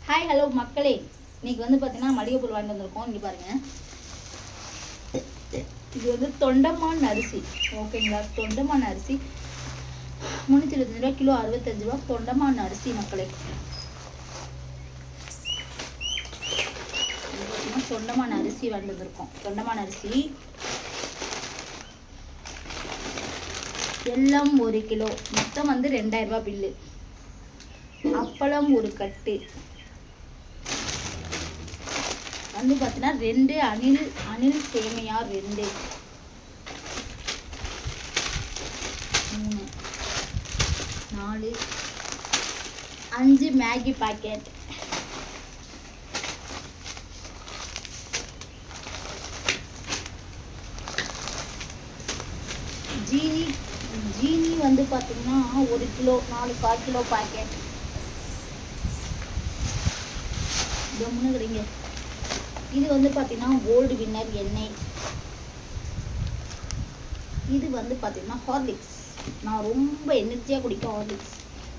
Hi hello மக்களே, இன்னைக்கு வந்து பார்த்தீங்கன்னா மளிகை பொருள் வாங்கிட்டு வந்திருக்கோம். இங்கே பாருங்கள், இது வந்து தொண்டமான் அரிசி. ஓகேங்களா, தொண்டமான் அரிசி 325 ரூபா கிலோ, 65 ரூபா தொண்டமான் அரிசி மக்களே. தொண்டமான் அரிசி வாங்கிட்டு வந்திருக்கோம். தொண்டமான் அரிசி எல்லாம் 1 கிலோ, மொத்தம் வந்து 2000 ரூபா பில்லு. அப்பளம் ஒரு கட்டு வந்து பார்த்தீங்கன்னா 2 அணில் சேமியா 2, 3, 4, 5 மேகி பாக்கெட், ஜீனி வந்து பார்த்தீங்கன்னா 1 கிலோ, 4 1/4 கிலோ பாக்கெட். கிடைங்க. இது வந்து பார்த்தீங்கன்னா கோல்டு வின்னர் எண்ணெய். இது வந்து பார்த்தீங்கன்னா ஹார்லிக்ஸ். நான் ரொம்ப எனர்ஜியாக குடிக்க ஹார்லிக்ஸ்,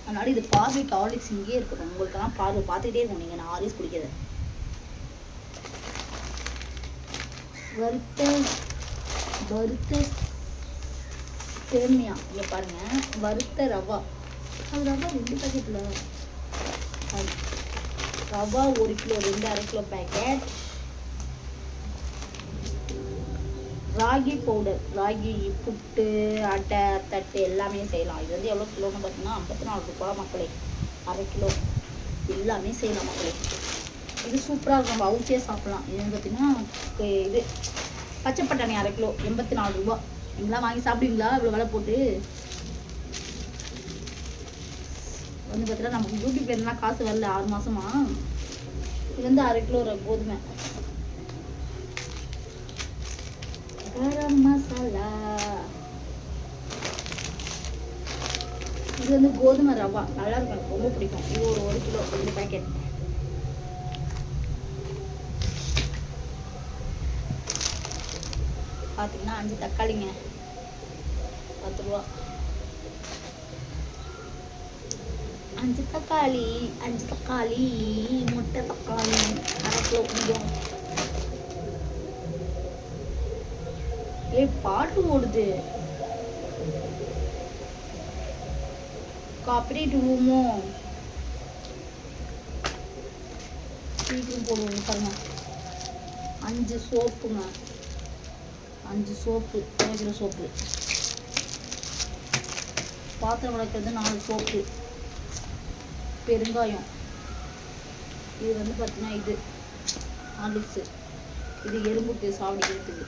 அதனால இது பார்வைக்கு ஹார்லிக்ஸ் இங்கேயே இருக்கணும். உங்களுக்கெல்லாம் பார்த்துக்கிட்டே இருக்கும் நீங்கள் நான் ஹார்லிக்ஸ் குடிக்கிறத. வறுத்த சேமியா இங்கே பாருங்கள், வறுத்த ரவா. அது ரவா 2 பாக்கெட்டில் ரவா 1 கிலோ, 2 1/2 கிலோ பேக்கெட். ராகி பவுடர், ராகி புட்டு, அட்டை, தட்டு எல்லாமே செய்யலாம். இது வந்து எவ்வளோ கிலோன்னு பார்த்தீங்கன்னா 54 ரூபா மக்களே. 1/2 கிலோ எல்லாமே செய்யலாம் மக்களே. இது சூப்பராக இருக்கும், நம்ம அவுச்சியாக சாப்பிட்லாம். இது பார்த்தீங்கன்னா இது பச்சை பட்டாணி 1/2 கிலோ 84 ரூபா. நீங்களாம் வாங்கி சாப்பிடுவீங்களா இவ்வளோ விலை போட்டு? வந்து பார்த்தீங்கன்னா நம்ம யூடியூப்ல இருந்தால் காசு வரல 6 மாதமா. இது வந்து 1/2 கிலோ கோதுமை. கரம் மசாலா, இது வந்து கோதுமை ரவா, நல்லா இருக்கும், எனக்கு ரொம்ப பிடிக்கும். இது ஒரு 1 கிலோ 2 பேக்கெட். பார்த்தீங்கன்னா 5 தக்காளிங்க 10 ரூபா. 5 தக்காளி, முட்டை தக்காளி 1/2 கிலோ பிடிக்கும். பாட்டு ஓடுது, காப்பிரைட் விழுவுமோ? சீக்கிரம் போடுவோம் பாருங்க. 5 சோப்புங்க, 5 சோப்பு, 1 கிலோ சோப்பு. பாத்திரம் வளர்க்குறது 4 சோப்பு. பெருங்காயம், இது வந்து பார்த்தீங்கன்னா இது ஹார்லிக்ஸு, இது எறும்புக்கு சாப்பிடுறதுக்கு.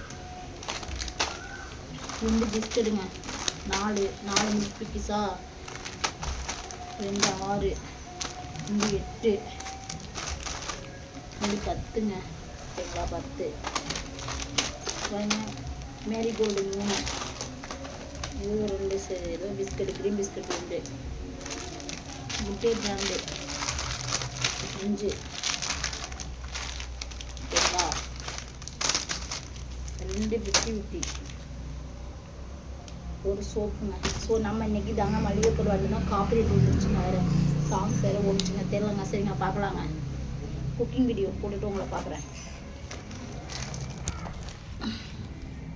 2 பிஸ்கெட்டுங்க, 4 மில்க் பிக்கிஸா, 2 6, 8, 10ங்க. சரிங்களா, 10 மேரிகோல்டு 3, இது 2 பிஸ்கெட்டு, க்ரீம் பிஸ்கெட் 2, முட்டை பிராண்டு 5. சரிங்களா, 2 50 ஒரு சோப்புங்க. ஸோ நம்ம இன்னைக்கு தாங்க மளிகை பொருள் வாங்கினா காப்பிரைட் வந்துருச்சுங்க, வேறு சாங்ஸ் வேறு ஓடிச்சுங்க தெரியலங்க. சரிங்க, பார்க்கலாங்க. குக்கிங் வீடியோ போட்டுட்டு உங்களை பார்க்குறேன்.